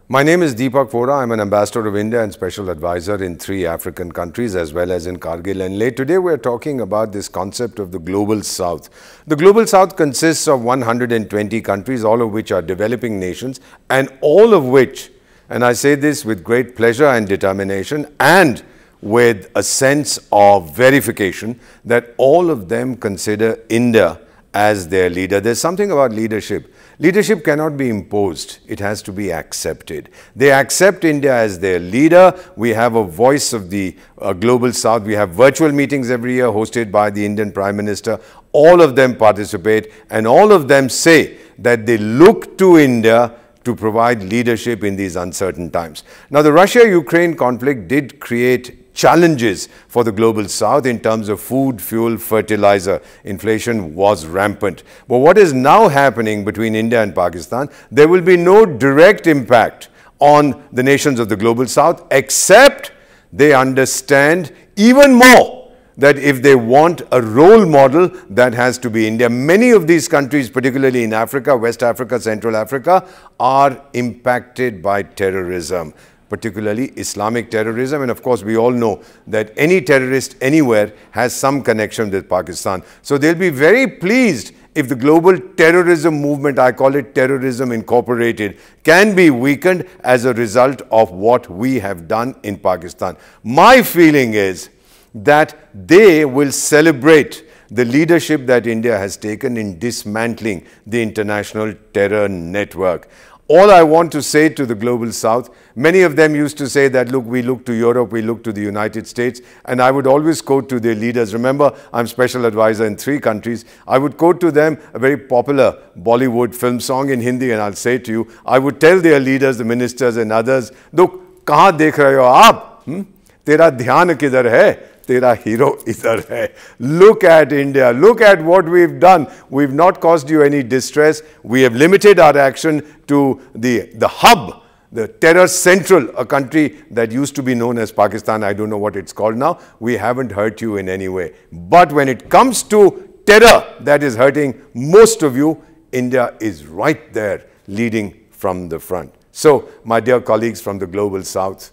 My name is Deepak Vohra. I'm an ambassador of India and special advisor in 3 African countries as well as in Kargil and Leh. Today we're talking about this concept of the Global South. The Global South consists of 120 countries, all of which are developing nations, and all of which, and I say this with great pleasure and determination and with a sense of verification, that all of them consider India as their leader. There's something about leadership. Leadership cannot be imposed. It has to be accepted. They accept India as their leader. We have a voice of the Global South. We have virtual meetings every year hosted by the Indian Prime Minister. All of them participate and all of them say that they look to India to provide leadership in these uncertain times. Now, the Russia-Ukraine conflict did create challenges for the Global South in terms of food, fuel, fertilizer. Inflation was rampant. But what is now happening between India and Pakistan, there will be no direct impact on the nations of the Global South, except they understand even more that if they want a role model, that has to be India. Many of these countries, particularly in Africa, West Africa, Central Africa, are impacted by terrorism, particularly Islamic terrorism. And of course, we all know that any terrorist anywhere has some connection with Pakistan. So they'll be very pleased if the global terrorism movement, I call it Terrorism Incorporated, can be weakened as a result of what we have done in Pakistan. My feeling is that they will celebrate the leadership that India has taken in dismantling the international terror network. All I want to say to the Global South, many of them used to say that, look, we look to Europe, we look to the United States, and I would always quote to their leaders. Remember, I'm special advisor in 3 countries. I would quote to them a very popular Bollywood film song in Hindi, and I'll say to you, I would tell their leaders, the ministers and others, look, kahan dekh rahe ho aap? Tera dhyan kidhar hai? Tera hero idhar hai. Look at India. Look at what we've done. We've not caused you any distress. We have limited our action to the hub, the terror central, a country that used to be known as Pakistan. I don't know what it's called now. We haven't hurt you in any way. But when it comes to terror that is hurting most of you, India is right there leading from the front. So, my dear colleagues from the Global South,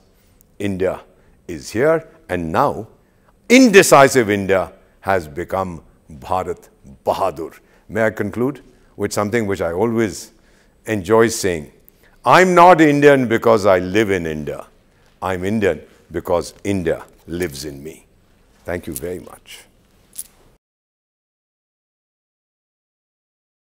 India is here, and now indecisive India has become Bharat Bahadur. May I conclude with something which I always enjoy saying? I'm not Indian because I live in India. I'm Indian because India lives in me. Thank you very much.